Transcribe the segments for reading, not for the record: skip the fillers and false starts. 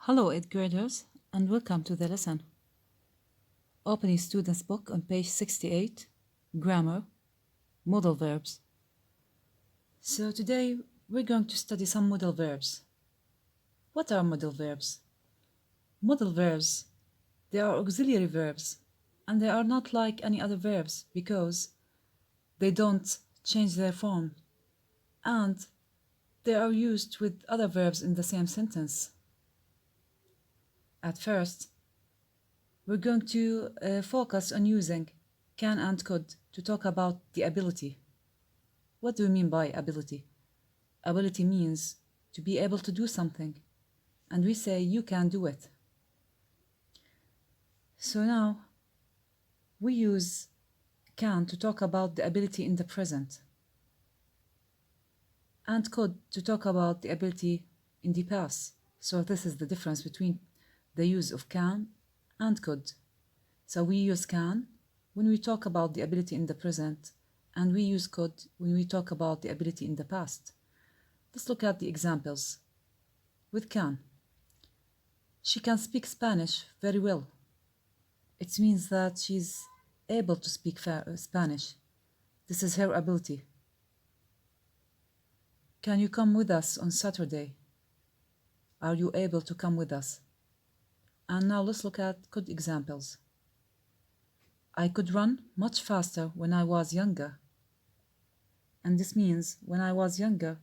Hello, 8th graders, and welcome to the lesson. Open your student's book on page 68, Grammar, Modal Verbs. So today we're going to study some modal verbs. What are modal verbs? Modal verbs, they are auxiliary verbs, and they are not like any other verbs because they don't change their form, and they are used with other verbs in the same sentence. At first, we're going to focus on using can and could to talk about the ability. What do we mean by ability? Ability means to be able to do something, and we say you can do it. So now we use can to talk about the ability in the present, and could to talk about the ability in the past. So this is the difference between the use of can and could. So we use can when we talk about the ability in the present, and we use could when we talk about the ability in the past. Let's look at the examples. With can, she can speak Spanish very well. It means that she's able to speak Spanish. This is her ability. Can you come with us on Saturday? Are you able to come with us? And now let's look at could examples. I could run much faster when I was younger. And this means when I was younger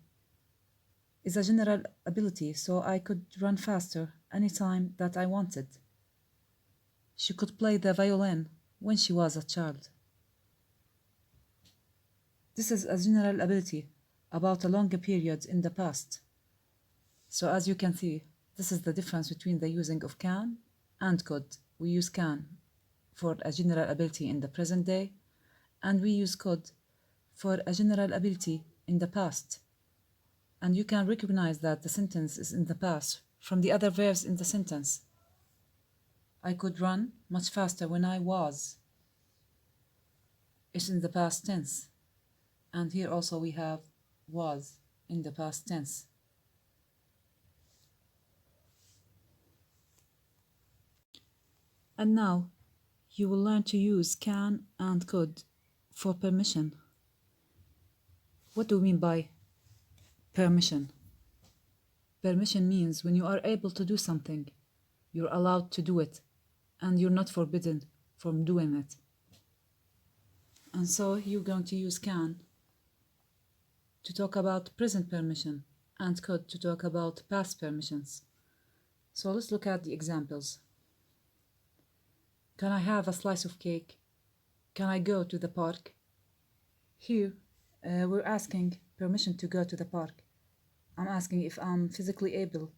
is a general ability, so I could run faster anytime that I wanted. She could play the violin when she was a child. This is a general ability about a longer period in the past. So as you can see, this is the difference between the using of can and could. We use can for a general ability in the present day, and we use could for a general ability in the past. And you can recognize that the sentence is in the past from the other verbs in the sentence. I could run much faster when I was. It's in the past tense. And here also we have was in the past tense. And now you will learn to use can and could for permission. What do we mean by permission? Permission means when you are able to do something, you're allowed to do it, and you're not forbidden from doing it. And so you're going to use can to talk about present permission and could to talk about past permissions. So let's look at the examples. Can I have a slice of cake? Can I go to the park? Here, we're asking permission to go to the park. I'm asking if I'm physically able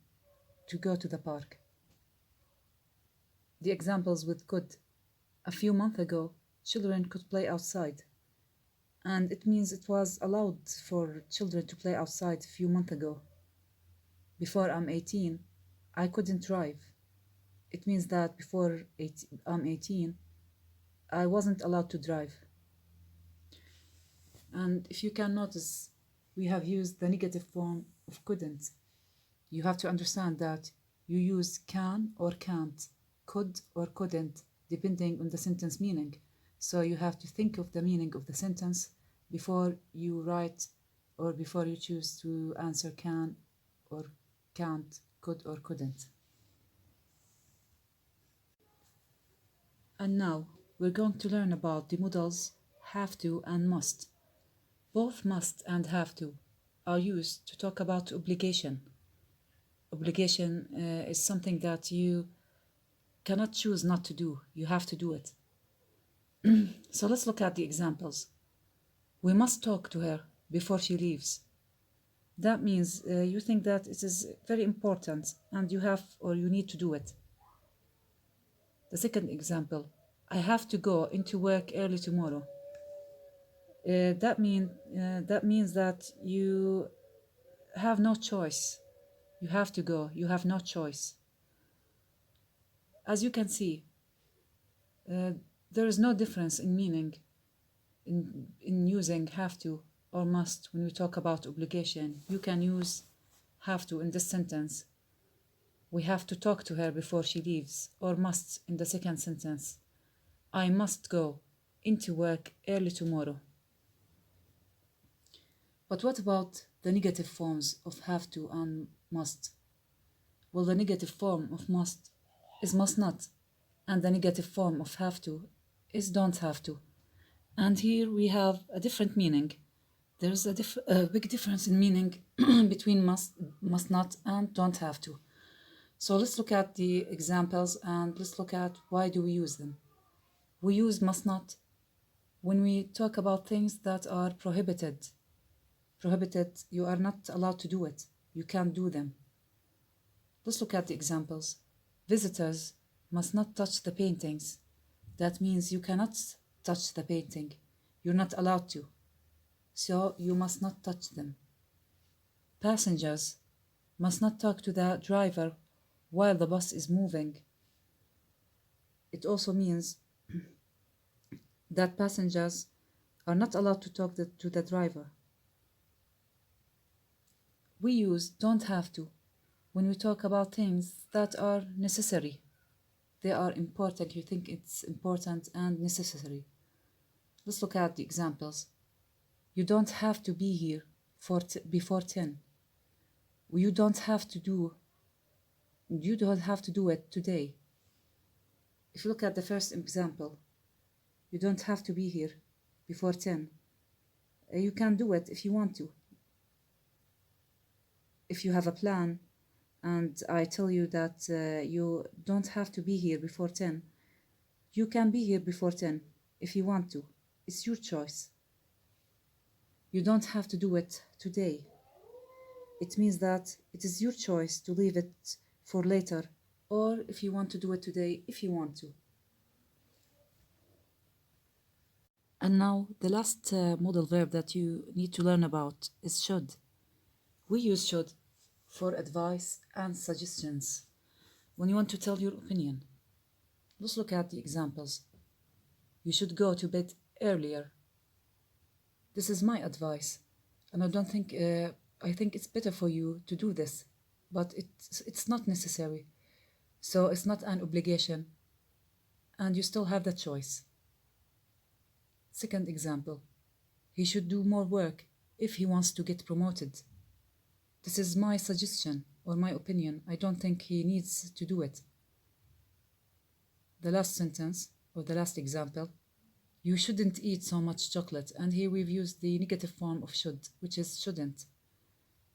to go to the park. The examples with could. A few months ago, children could play outside. And it means it was allowed for children to play outside a few months ago. Before I'm 18, I couldn't drive. It means that before I'm 18, I wasn't allowed to drive. And if you can notice, we have used the negative form of couldn't. You have to understand that you use can or can't, could or couldn't, depending on the sentence meaning. So you have to think of the meaning of the sentence before you write or before you choose to answer can or can't, could or couldn't. And now we're going to learn about the modals have to and must. Both must and have to are used to talk about obligation. Obligation is something that you cannot choose not to do. You have to do it. So let's look at the examples. We must talk to her before she leaves. That means you think that it is very important and you have or you need to do it. The second example, I have to go into work early tomorrow. That means that you have no choice. You have to go. You have no choice. As you can see, there is no difference in meaning in using have to or must when we talk about obligation. You can use have to in this sentence We have to talk to her before she leaves, or must in the second sentence. I must go into work early tomorrow. But what about the negative forms of have to and must? Well, the negative form of must is must not, and the negative form of have to is don't have to. And here we have a different meaning. There's a big difference in meaning between must not, and don't have to. So let's look at the examples and let's look at why do we use them. We use must not when we talk about things that are prohibited. Prohibited, you are not allowed to do it. You can't do them. Let's look at the examples. Visitors must not touch the paintings. That means you cannot touch the painting. You're not allowed to. So you must not touch them. Passengers must not talk to the driver while the bus is moving. It also means that passengers are not allowed to talk to the driver. We use don't have to when we talk about things that are necessary. They are important. You think it's important and necessary. Let's look at the examples. You don't have to be here before 10. You don't have to do it today. If you look at the first example, you don't have to be here before 10. You can do it if you want to. If you have a plan and I tell you that you don't have to be here before 10, you can be here before 10 if you want to. It's your choice. You don't have to do it today. It means that it is your choice to leave it for later, or if you want to do it today, if you want to. And now the last modal verb that you need to learn about is should. We use should for advice and suggestions when you want to tell your opinion. Let's look at the examples. You should go to bed earlier. This is my advice, and I think it's better for you to do this, but it's not necessary. So it's not an obligation, and you still have the choice. Second example, he should do more work if he wants to get promoted. This is my suggestion or my opinion. I don't think he needs to do it. The last sentence or the last example, you shouldn't eat so much chocolate. And here we've used the negative form of should, which is shouldn't.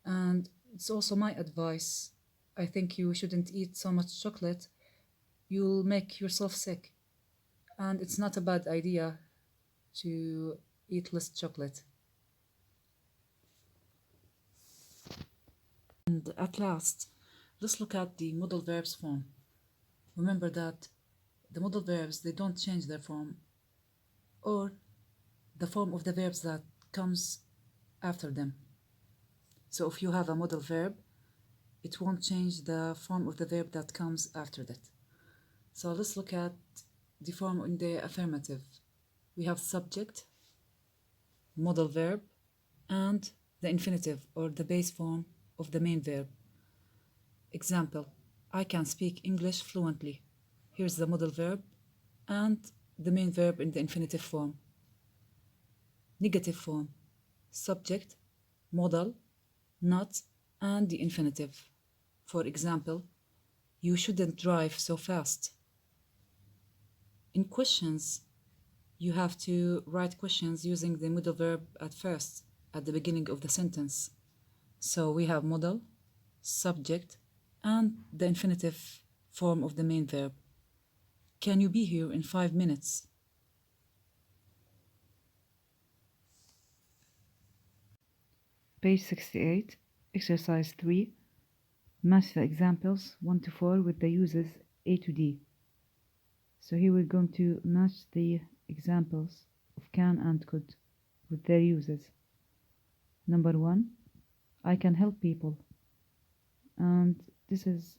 And it's also my advice. I think you shouldn't eat so much chocolate. You'll make yourself sick. And it's not a bad idea to eat less chocolate. And at last, let's look at the modal verbs form. Remember that the modal verbs, they don't change their form or the form of the verbs that comes after them. So if you have a modal verb, it won't change the form of the verb that comes after that. So let's look at the form in the affirmative. We have subject, modal verb, and the infinitive or the base form of the main verb. Example, I can speak English fluently. Here's the modal verb and the main verb in the infinitive form. Negative form, subject, modal, not, and the infinitive. For example, you shouldn't drive so fast. In questions, you have to write questions using the modal verb at first, at the beginning of the sentence. So we have modal, subject, and the infinitive form of the main verb. Can you be here in 5 minutes? Page 68, exercise 3. Match the examples 1 to 4 with the uses A to D. So here we're going to match the examples of can and could with their uses. Number 1, I can help people. And this is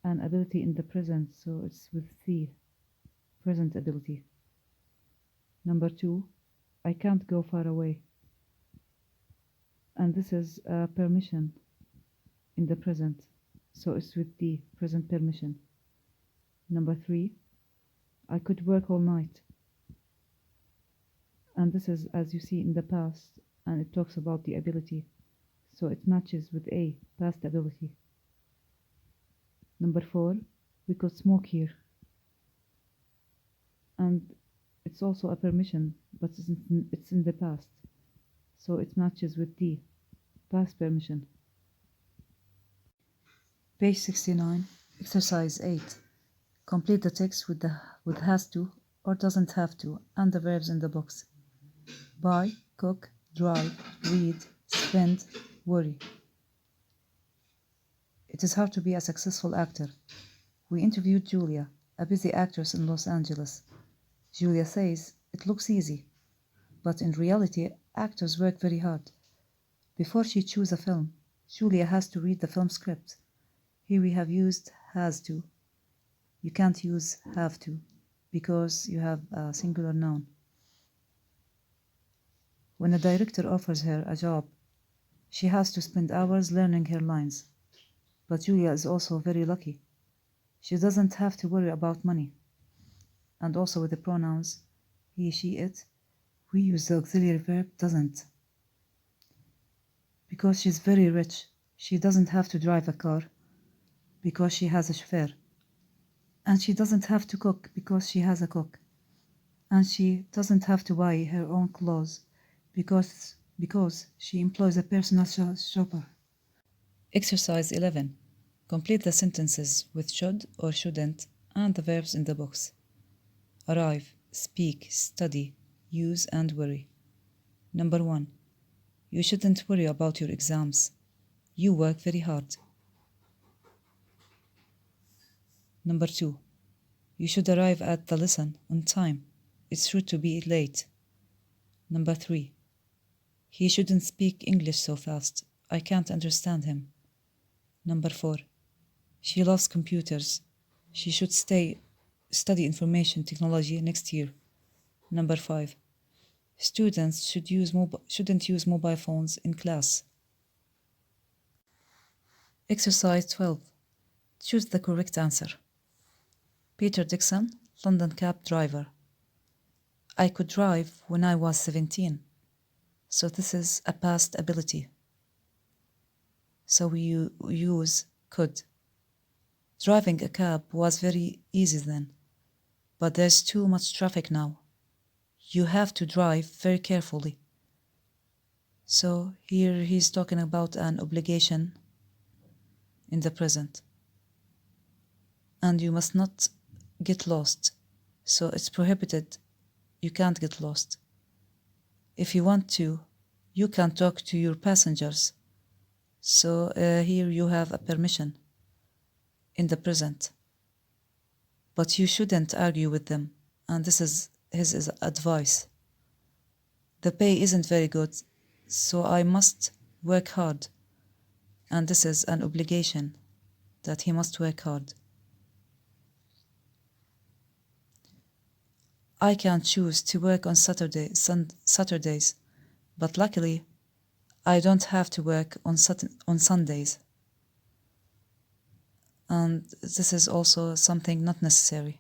an ability in the present, so it's with the present ability. Number 2, I can't go far away. And this is a permission in the present, so it's with the present permission. Number 3, I could work all night. And this is, as you see, in the past, and it talks about the ability, so it matches with A, past ability. Number 4, we could smoke here. And it's also a permission, but it's in the past, so it matches with D, past permission. Page 69, exercise 8. Complete the text with has to or doesn't have to and the verbs in the box. Buy, cook, drive, read, spend, worry. It is hard to be a successful actor. We interviewed Julia, a busy actress in Los Angeles. Julia says, it looks easy, but in reality, actors work very hard. Before she chooses a film, Julia has to read the film script. Here we have used has to. You can't use have to, because you have a singular noun. When a director offers her a job, she has to spend hours learning her lines. But Julia is also very lucky. She doesn't have to worry about money. And also with the pronouns he, she, it, we use the auxiliary verb doesn't. Because she's very rich, she doesn't have to drive a car because she has a chauffeur. And she doesn't have to cook because she has a cook. And she doesn't have to buy her own clothes because she employs a personal shopper. Exercise 11. Complete the sentences with should or shouldn't and the verbs in the box. Arrive, speak, study, use and worry. Number 1. You shouldn't worry about your exams. You work very hard. Number 2. You should arrive at the lesson on time. It's rude to be late. Number 3. He shouldn't speak English so fast. I can't understand him. Number 4. She loves computers. She should study information technology next year. Number 5. Students shouldn't use mobile phones in class. Exercise 12. Choose the correct answer. Peter Dixon, London cab driver. I could drive when I was 17. So this is a past ability. So we use could. Driving a cab was very easy then, but there's too much traffic now. You have to drive very carefully. So here he's talking about an obligation in the present. And you must not get lost. So it's prohibited. You can't get lost. If you want to, you can talk to your passengers. So here you have a permission in the present. But you shouldn't argue with them. And this is his advice. The pay isn't very good, so I must work hard. And this is an obligation that he must work hard. I can choose to work on Saturdays, but luckily I don't have to work on Sundays. And this is also something not necessary.